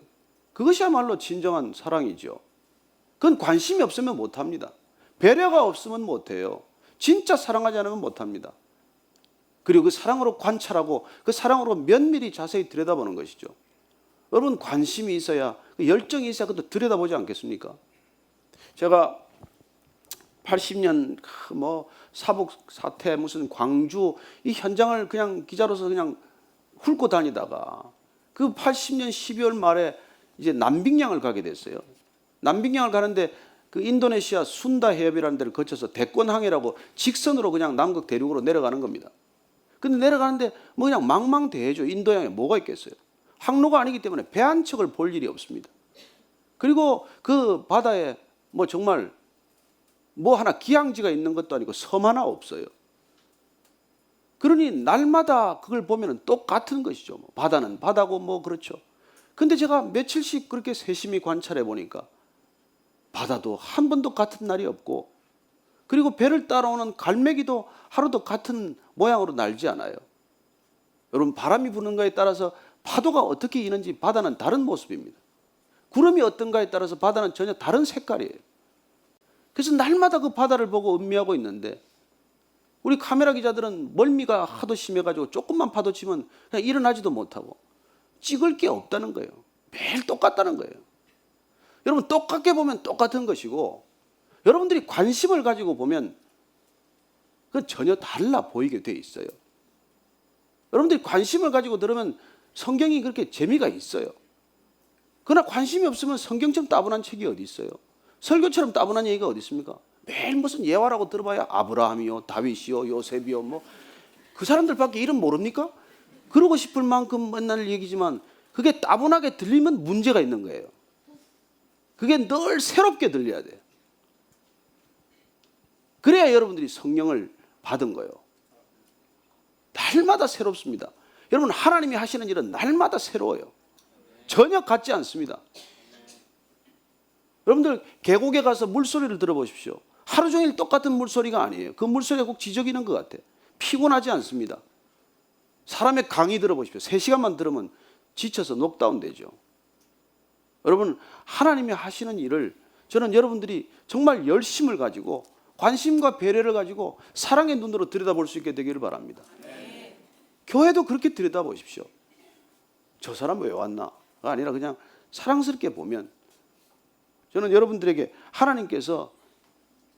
그것이야말로 진정한 사랑이죠. 그건 관심이 없으면 못합니다. 배려가 없으면 못해요. 진짜 사랑하지 않으면 못합니다. 그리고 그 사랑으로 관찰하고 그 사랑으로 면밀히 자세히 들여다보는 것이죠. 여러분 관심이 있어야 열정이 있어야 그것도 들여다보지 않겠습니까? 제가 80년 뭐 사북 사태 무슨 광주 이 현장을 그냥 기자로서 그냥 훑고 다니다가 그 80년 12월 말에 이제 남빙양을 가게 됐어요. 남빙양을 가는데 그 인도네시아 순다 해협이라는 데를 거쳐서 대권항해라고 직선으로 그냥 남극 대륙으로 내려가는 겁니다. 근데 내려가는데 뭐 그냥 망망대해죠. 인도양에 뭐가 있겠어요. 항로가 아니기 때문에 배 한 척을 볼 일이 없습니다. 그리고 그 바다에 뭐 정말 뭐 하나 기항지가 있는 것도 아니고 섬 하나 없어요. 그러니 날마다 그걸 보면 똑같은 것이죠. 바다는 바다고 뭐 그렇죠. 근데 제가 며칠씩 그렇게 세심히 관찰해 보니까 바다도 한 번도 같은 날이 없고 그리고 배를 따라오는 갈매기도 하루도 같은 모양으로 날지 않아요. 여러분 바람이 부는가에 따라서 파도가 어떻게 이는지 바다는 다른 모습입니다. 구름이 어떤가에 따라서 바다는 전혀 다른 색깔이에요. 그래서 날마다 그 바다를 보고 음미하고 있는데 우리 카메라 기자들은 멀미가 하도 심해가지고 조금만 파도 치면 그냥 일어나지도 못하고 찍을 게 없다는 거예요. 매일 똑같다는 거예요. 여러분 똑같게 보면 똑같은 것이고 여러분들이 관심을 가지고 보면 그건 전혀 달라 보이게 돼 있어요. 여러분들이 관심을 가지고 들으면 성경이 그렇게 재미가 있어요. 그러나 관심이 없으면 성경처럼 따분한 책이 어디 있어요. 설교처럼 따분한 얘기가 어디 있습니까? 매일 무슨 예화라고 들어봐야 아브라함이요 다윗이요 요셉이요 뭐 그 사람들밖에 이름 모릅니까? 그러고 싶을 만큼 맨날 얘기지만 그게 따분하게 들리면 문제가 있는 거예요. 그게 늘 새롭게 들려야 돼요. 그래야 여러분들이 성령을 받은 거예요. 날마다 새롭습니다. 여러분, 하나님이 하시는 일은 날마다 새로워요. 전혀 같지 않습니다. 여러분들 계곡에 가서 물소리를 들어보십시오. 하루 종일 똑같은 물소리가 아니에요. 그 물소리가 꼭 지저귀는 것 같아. 피곤하지 않습니다. 사람의 강의 들어보십시오. 3시간만 들으면 지쳐서 녹다운 되죠. 여러분, 하나님이 하시는 일을 저는 여러분들이 정말 열심을 가지고 관심과 배려를 가지고 사랑의 눈으로 들여다볼 수 있게 되기를 바랍니다. 교회도 그렇게 들여다보십시오. 저 사람 왜 왔나가 아니라 그냥 사랑스럽게 보면, 저는 여러분들에게 하나님께서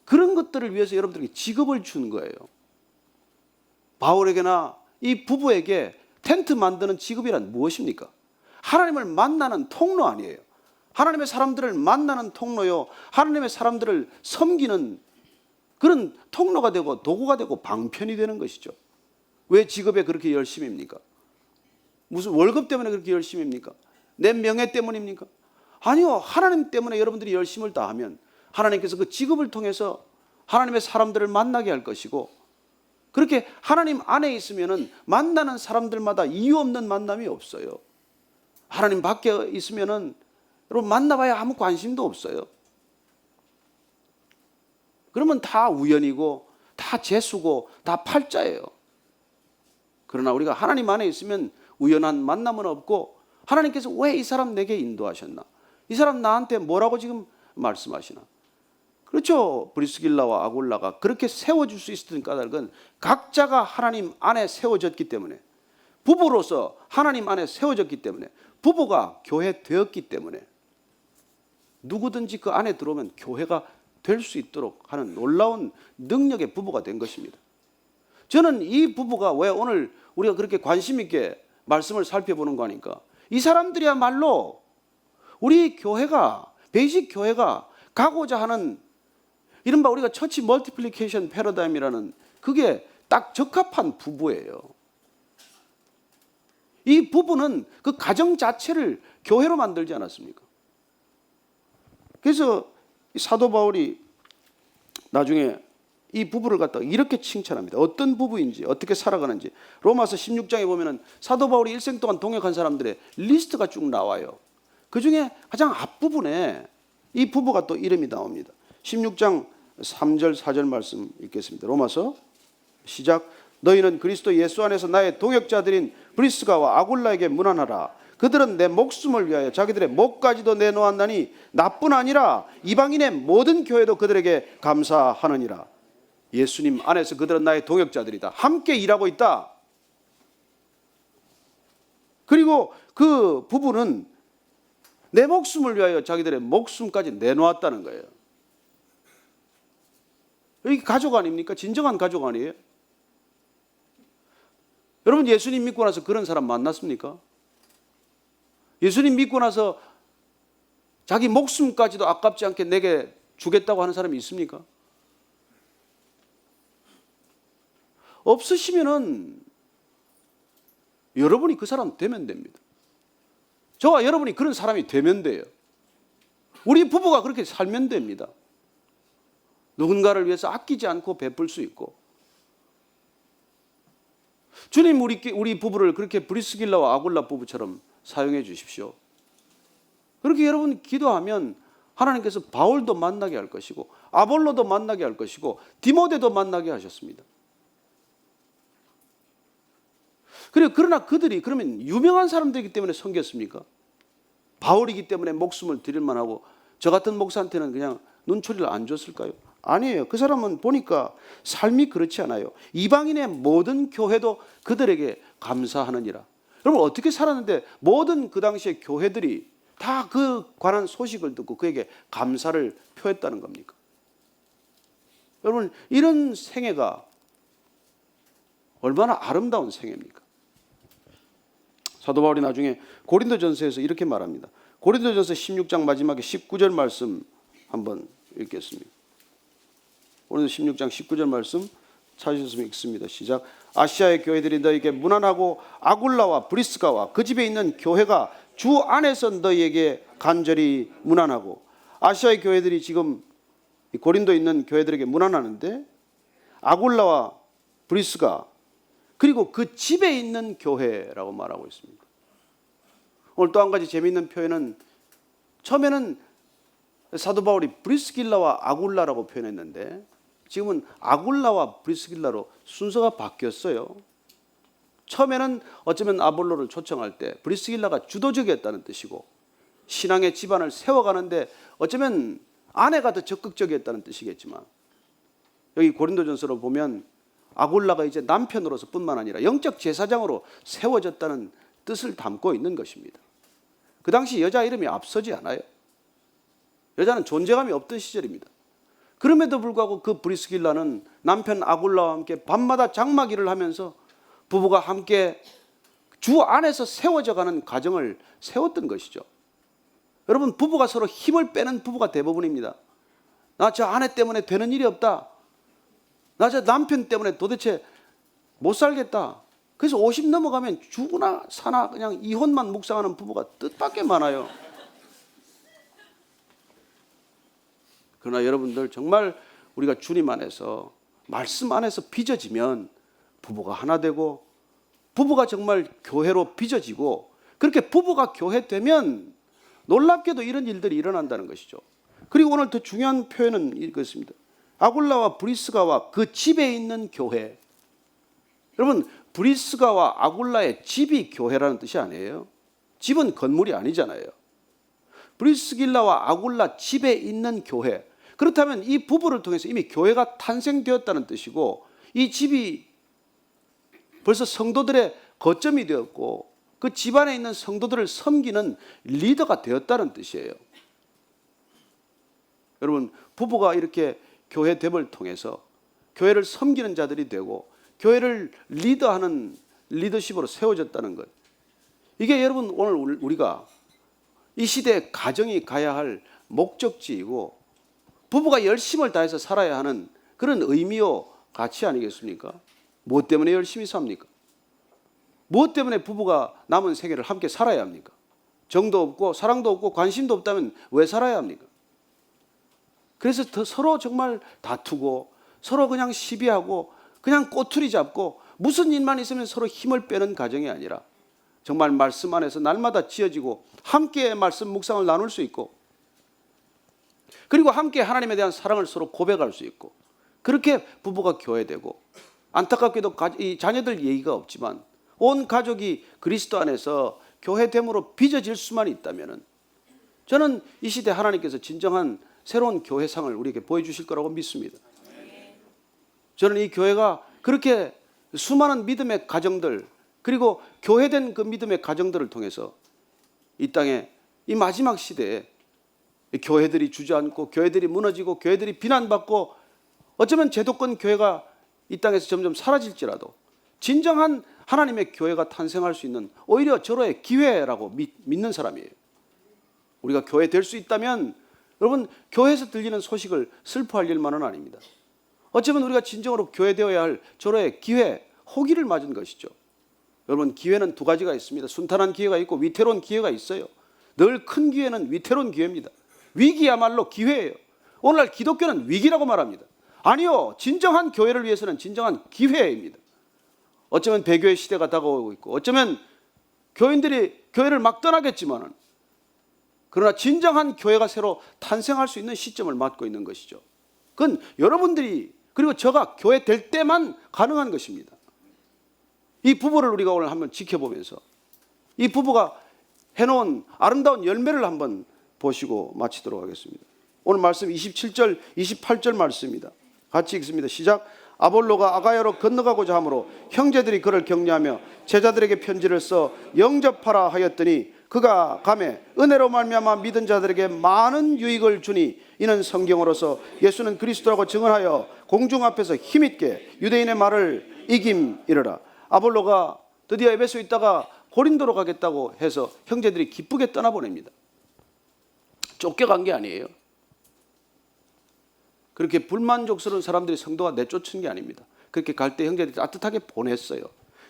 그런 것들을 위해서 여러분들에게 직업을 준 거예요. 바울에게나 이 부부에게 텐트 만드는 직업이란 무엇입니까? 하나님을 만나는 통로 아니에요. 하나님의 사람들을 만나는 통로요, 하나님의 사람들을 섬기는 그런 통로가 되고 도구가 되고 방편이 되는 것이죠. 왜 직업에 그렇게 열심입니까? 무슨 월급 때문에 그렇게 열심입니까? 내 명예 때문입니까? 아니요, 하나님 때문에 여러분들이 열심을 다하면 하나님께서 그 직업을 통해서 하나님의 사람들을 만나게 할 것이고, 그렇게 하나님 안에 있으면은 만나는 사람들마다 이유 없는 만남이 없어요. 하나님 밖에 있으면은 여러분 만나봐야 아무 관심도 없어요. 그러면 다 우연이고 다 재수고 다 팔자예요. 그러나 우리가 하나님 안에 있으면 우연한 만남은 없고, 하나님께서 왜 이 사람 내게 인도하셨나? 이 사람 나한테 뭐라고 지금 말씀하시나? 그렇죠. 브리스길라와 아굴라가 그렇게 세워줄 수 있었던 까닭은 각자가 하나님 안에 세워졌기 때문에, 부부로서 하나님 안에 세워졌기 때문에, 부부가 교회 되었기 때문에, 누구든지 그 안에 들어오면 교회가 될 수 있도록 하는 놀라운 능력의 부부가 된 것입니다. 저는 이 부부가 왜 오늘 우리가 그렇게 관심 있게 말씀을 살펴보는 거니까, 이 사람들이야말로 우리 교회가, 베이직 교회가 가고자 하는 이른바 우리가 처치 멀티플리케이션 패러다임이라는, 그게 딱 적합한 부부예요. 이 부부는 그 가정 자체를 교회로 만들지 않았습니까? 그래서 사도 바울이 나중에 이 부부를 갖다가 이렇게 칭찬합니다. 어떤 부부인지, 어떻게 살아가는지. 로마서 16장에 보면은 사도 바울이 일생 동안 동역한 사람들의 리스트가 쭉 나와요. 그 중에 가장 앞부분에 이 부부가 또 이름이 나옵니다. 16장 3절 4절 말씀 읽겠습니다. 로마서 시작. 너희는 그리스도 예수 안에서 나의 동역자들인 브리스가와 아굴라에게 문안하라. 그들은 내 목숨을 위하여 자기들의 목까지도 내놓았나니 나뿐 아니라 이방인의 모든 교회도 그들에게 감사하느니라. 예수님 안에서 그들은 나의 동역자들이다. 함께 일하고 있다. 그리고 그 부부는 내 목숨을 위하여 자기들의 목숨까지 내놓았다는 거예요. 이게 가족 아닙니까? 진정한 가족 아니에요? 여러분, 예수님 믿고 나서 그런 사람 만났습니까? 예수님 믿고 나서 자기 목숨까지도 아깝지 않게 내게 주겠다고 하는 사람이 있습니까? 없으시면은 여러분이 그 사람 되면 됩니다. 저와 여러분이 그런 사람이 되면 돼요. 우리 부부가 그렇게 살면 됩니다. 누군가를 위해서 아끼지 않고 베풀 수 있고. 주님, 우리 부부를 그렇게 브리스길라와 아굴라 부부처럼 사용해 주십시오. 그렇게 여러분 기도하면 하나님께서 바울도 만나게 할 것이고, 아볼로도 만나게 할 것이고, 디모데도 만나게 하셨습니다. 그러나 그들이 그러면 유명한 사람들이기 때문에 섬겼습니까? 바울이기 때문에 목숨을 드릴 만하고 저 같은 목사한테는 그냥 눈초리를 안 줬을까요? 아니에요. 그 사람은 보니까 삶이 그렇지 않아요. 이방인의 모든 교회도 그들에게 감사하느니라. 여러분, 어떻게 살았는데 모든 그 당시의 교회들이 다 그 관한 소식을 듣고 그에게 감사를 표했다는 겁니까? 여러분, 이런 생애가 얼마나 아름다운 생애입니까? 사도 바울이 나중에 고린도전서에서 이렇게 말합니다. 고린도전서 16장 마지막에 19절 말씀 한번 읽겠습니다. 고린도 16장 19절 말씀 찾으셨으면 읽습니다. 시작. 아시아의 교회들이 너희에게 문안하고 아굴라와 브리스가와 그 집에 있는 교회가 주 안에서 너희에게 간절히 문안하고. 아시아의 교회들이 지금 고린도에 있는 교회들에게 문안하는데, 아굴라와 브리스가 그리고 그 집에 있는 교회라고 말하고 있습니다. 오늘 또 한 가지 재미있는 표현은 처음에는 사도 바울이 브리스길라와 아굴라라고 표현했는데 지금은 아굴라와 브리스길라로 순서가 바뀌었어요. 처음에는 어쩌면 아볼로를 초청할 때 브리스길라가 주도적이었다는 뜻이고 신앙의 집안을 세워가는데 어쩌면 아내가 더 적극적이었다는 뜻이겠지만 여기 고린도전서로 보면 아굴라가 이제 남편으로서 뿐만 아니라 영적 제사장으로 세워졌다는 뜻을 담고 있는 것입니다. 그 당시 여자 이름이 앞서지 않아요. 여자는 존재감이 없던 시절입니다. 그럼에도 불구하고 그 브리스길라는 남편 아굴라와 함께 밤마다 장막 일을 하면서 부부가 함께 주 안에서 세워져 가는 가정을 세웠던 것이죠. 여러분, 부부가 서로 힘을 빼는 부부가 대부분입니다. 나 저 아내 때문에 되는 일이 없다. 나 저 남편 때문에 도대체 못 살겠다. 그래서 50 넘어가면 죽으나 사나 그냥 이혼만 묵상하는 부부가 뜻밖의 많아요. 그러나 여러분들 정말 우리가 주님 안에서 말씀 안에서 빚어지면 부부가 하나 되고 부부가 정말 교회로 빚어지고 그렇게 부부가 교회 되면 놀랍게도 이런 일들이 일어난다는 것이죠. 그리고 오늘 더 중요한 표현은 이것입니다. 아굴라와 브리스가와 그 집에 있는 교회. 여러분, 브리스가와 아굴라의 집이 교회라는 뜻이 아니에요. 집은 건물이 아니잖아요. 브리스길라와 아굴라 집에 있는 교회. 그렇다면 이 부부를 통해서 이미 교회가 탄생되었다는 뜻이고 이 집이 벌써 성도들의 거점이 되었고 그 집안에 있는 성도들을 섬기는 리더가 되었다는 뜻이에요. 여러분, 부부가 이렇게 교회 됨을 통해서 교회를 섬기는 자들이 되고 교회를 리더하는 리더십으로 세워졌다는 것. 이게 여러분 오늘 우리가 이 시대에 가정이 가야 할 목적지이고 부부가 열심을 다해서 살아야 하는 그런 의미요 가치 아니겠습니까? 무엇 때문에 열심히 삽니까? 무엇 때문에 부부가 남은 세계를 함께 살아야 합니까? 정도 없고 사랑도 없고 관심도 없다면 왜 살아야 합니까? 그래서 서로 정말 다투고 서로 그냥 시비하고 그냥 꼬투리 잡고 무슨 일만 있으면 서로 힘을 빼는 가정이 아니라 정말 말씀 안에서 날마다 지어지고 함께 말씀 묵상을 나눌 수 있고 그리고 함께 하나님에 대한 사랑을 서로 고백할 수 있고 그렇게 부부가 교회되고 안타깝게도 이 자녀들 얘기가 없지만 온 가족이 그리스도 안에서 교회됨으로 빚어질 수만 있다면 저는 이 시대 하나님께서 진정한 새로운 교회상을 우리에게 보여주실 거라고 믿습니다. 저는 이 교회가 그렇게 수많은 믿음의 가정들 그리고 교회된 그 믿음의 가정들을 통해서 이 땅에 이 마지막 시대에 교회들이 주저앉고 교회들이 무너지고 교회들이 비난받고 어쩌면 제도권 교회가 이 땅에서 점점 사라질지라도 진정한 하나님의 교회가 탄생할 수 있는 오히려 절호의 기회라고 믿는 사람이에요. 우리가 교회 될 수 있다면 여러분 교회에서 들리는 소식을 슬퍼할 일만은 아닙니다. 어쩌면 우리가 진정으로 교회 되어야 할 절호의 기회, 호기를 맞은 것이죠. 여러분 기회는 두 가지가 있습니다. 순탄한 기회가 있고 위태로운 기회가 있어요. 늘 큰 기회는 위태로운 기회입니다. 위기야말로 기회예요. 오늘날 기독교는 위기라고 말합니다. 아니요, 진정한 교회를 위해서는 진정한 기회입니다. 어쩌면 배교의 시대가 다가오고 있고 어쩌면 교인들이 교회를 막 떠나겠지만은 그러나 진정한 교회가 새로 탄생할 수 있는 시점을 맞고 있는 것이죠. 그건 여러분들이 그리고 저가 교회 될 때만 가능한 것입니다. 이 부부를 우리가 오늘 한번 지켜보면서 이 부부가 해놓은 아름다운 열매를 한번 보시고 마치도록 하겠습니다. 오늘 말씀 27절, 28절 말씀입니다. 같이 읽습니다. 시작. 아볼로가 아가야로 건너가고자 하므로 형제들이 그를 격려하며 제자들에게 편지를 써 영접하라 하였더니 그가 가매 은혜로 말미암아 믿은 자들에게 많은 유익을 주니 이는 성경으로서 예수는 그리스도라고 증언하여 공중 앞에서 힘있게 유대인의 말을 이김이르라. 아볼로가 드디어 에베소에 있다가 고린도로 가겠다고 해서 형제들이 기쁘게 떠나보냅니다. 쫓겨간 게 아니에요. 그렇게 불만족스러운 사람들이 성도가 내쫓은 게 아닙니다. 그렇게 갈 때 형제들이 따뜻하게 보냈어요.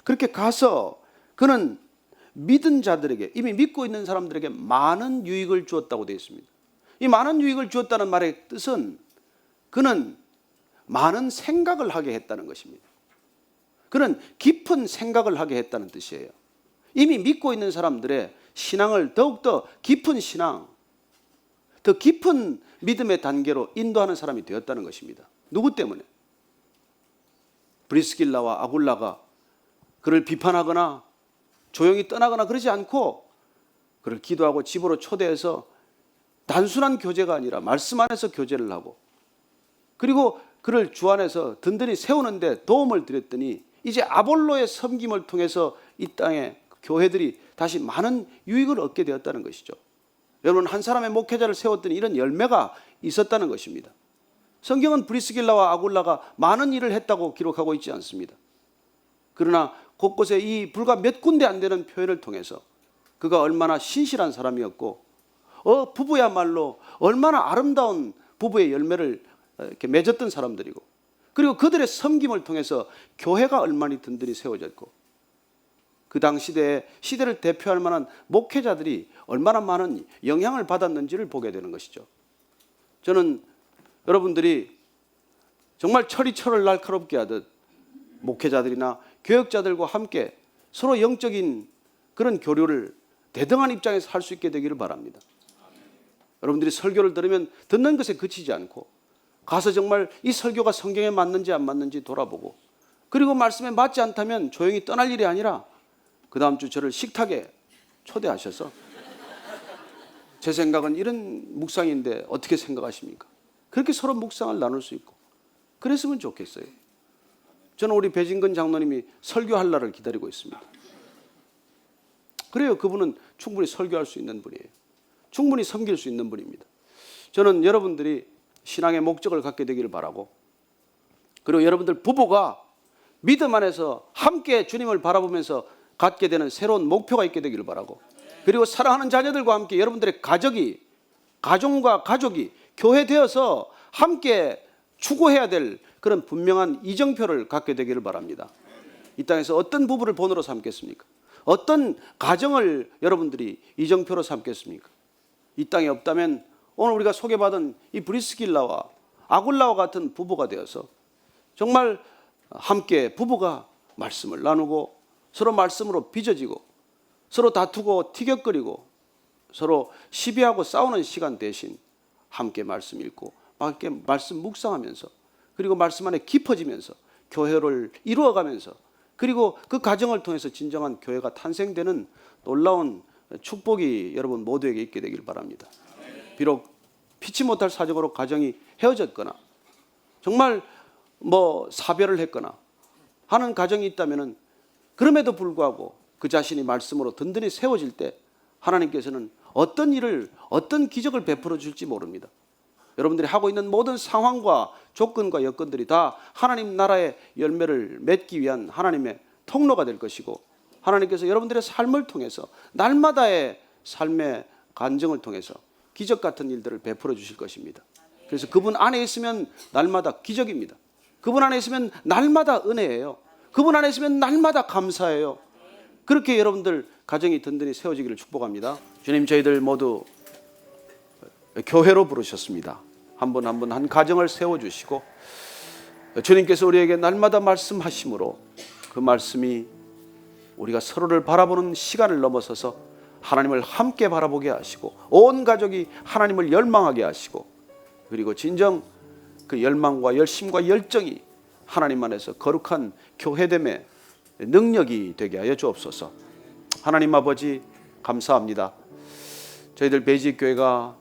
그렇게 가서 그는 믿은 자들에게 이미 믿고 있는 사람들에게 많은 유익을 주었다고 되어 있습니다. 이 많은 유익을 주었다는 말의 뜻은 그는 많은 생각을 하게 했다는 것입니다. 그런 깊은 생각을 하게 했다는 뜻이에요. 이미 믿고 있는 사람들의 신앙을 더욱더 깊은 신앙, 더 깊은 믿음의 단계로 인도하는 사람이 되었다는 것입니다. 누구 때문에? 브리스길라와 아굴라가 그를 비판하거나 조용히 떠나거나 그러지 않고 그를 기도하고 집으로 초대해서 단순한 교제가 아니라 말씀 안에서 교제를 하고, 그리고 그를 주 안에서 든든히 세우는데 도움을 드렸더니 이제 아볼로의 섬김을 통해서 이 땅에 교회들이 다시 많은 유익을 얻게 되었다는 것이죠. 여러분, 한 사람의 목회자를 세웠더니 이런 열매가 있었다는 것입니다. 성경은 브리스길라와 아굴라가 많은 일을 했다고 기록하고 있지 않습니다. 그러나 곳곳에 이 불과 몇 군데 안 되는 표현을 통해서 그가 얼마나 신실한 사람이었고, 부부야말로 얼마나 아름다운 부부의 열매를 이렇게 맺었던 사람들이고, 그리고 그들의 섬김을 통해서 교회가 얼마나 든든히 세워졌고, 그 당시 시대를 대표할 만한 목회자들이 얼마나 많은 영향을 받았는지를 보게 되는 것이죠. 저는 여러분들이 정말 철이 철을 날카롭게 하듯 목회자들이나 교역자들과 함께 서로 영적인 그런 교류를 대등한 입장에서 할 수 있게 되기를 바랍니다. 여러분들이 설교를 들으면 듣는 것에 그치지 않고 가서 정말 이 설교가 성경에 맞는지 안 맞는지 돌아보고, 그리고 말씀에 맞지 않다면 조용히 떠날 일이 아니라 그 다음 주 저를 식탁에 초대하셔서 제 생각은 이런 묵상인데 어떻게 생각하십니까? 그렇게 서로 묵상을 나눌 수 있고 그랬으면 좋겠어요. 저는 우리 배진근 장로님이 설교할 날을 기다리고 있습니다. 그래요. 그분은 충분히 설교할 수 있는 분이에요. 충분히 섬길 수 있는 분입니다. 저는 여러분들이 신앙의 목적을 갖게 되기를 바라고, 그리고 여러분들 부부가 믿음 안에서 함께 주님을 바라보면서 갖게 되는 새로운 목표가 있게 되기를 바라고, 그리고 사랑하는 자녀들과 함께 여러분들의 가정과 가족이 교회되어서 함께 추구해야 될 그런 분명한 이정표를 갖게 되기를 바랍니다. 이 땅에서 어떤 부부를 본으로 삼겠습니까? 어떤 가정을 여러분들이 이정표로 삼겠습니까? 이 땅에 없다면 오늘 우리가 소개받은 이 브리스길라와 아굴라와 같은 부부가 되어서 정말 함께 부부가 말씀을 나누고 서로 말씀으로 빚어지고 서로 다투고 티격거리고 서로 시비하고 싸우는 시간 대신 함께 말씀 읽고 함께 말씀 묵상하면서, 그리고 말씀 안에 깊어지면서 교회를 이루어가면서, 그리고 그 가정을 통해서 진정한 교회가 탄생되는 놀라운 축복이 여러분 모두에게 있게 되길 바랍니다. 비록 피치 못할 사정으로 가정이 헤어졌거나 정말 사별을 했거나 하는 가정이 있다면, 그럼에도 불구하고 그 자신이 말씀으로 든든히 세워질 때 하나님께서는 어떤 일을, 어떤 기적을 베풀어 줄지 모릅니다. 여러분들이 하고 있는 모든 상황과 조건과 여건들이 다 하나님 나라의 열매를 맺기 위한 하나님의 통로가 될 것이고, 하나님께서 여러분들의 삶을 통해서 날마다의 삶의 간증을 통해서 기적 같은 일들을 베풀어 주실 것입니다. 그래서 그분 안에 있으면 날마다 기적입니다. 그분 안에 있으면 날마다 은혜예요. 그분 안에 있으면 날마다 감사해요. 그렇게 여러분들 가정이 든든히 세워지기를 축복합니다. 주님, 저희들 모두 교회로 부르셨습니다. 한 분 한 분 한 가정을 세워주시고 주님께서 우리에게 날마다 말씀하심으로 그 말씀이 우리가 서로를 바라보는 시간을 넘어서서 하나님을 함께 바라보게 하시고 온 가족이 하나님을 열망하게 하시고, 그리고 진정 그 열망과 열심과 열정이 하나님 안에서 거룩한 교회됨의 능력이 되게 하여 주옵소서. 하나님 아버지, 감사합니다. 저희들 배지교회가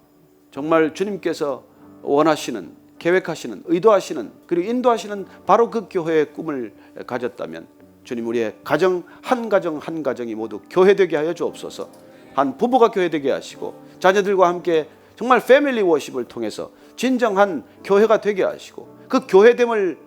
정말 주님께서 원하시는, 계획하시는, 의도하시는, 그리고 인도하시는 바로 그 교회의 꿈을 가졌다면 주님, 우리의 가정 한 가정이 모두 교회되게 하여 주옵소서. 한 부부가 교회되게 하시고 자녀들과 함께 정말 패밀리 워십을 통해서 진정한 교회가 되게 하시고, 그 교회됨을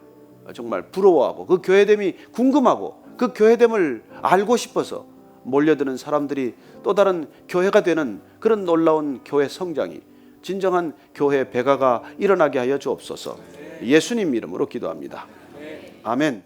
정말 부러워하고 그 교회됨이 궁금하고 그 교회됨을 알고 싶어서 몰려드는 사람들이 또 다른 교회가 되는 그런 놀라운 교회 성장이, 진정한 교회 배가가 일어나게 하여 주옵소서. 예수님 이름으로 기도합니다. 아멘.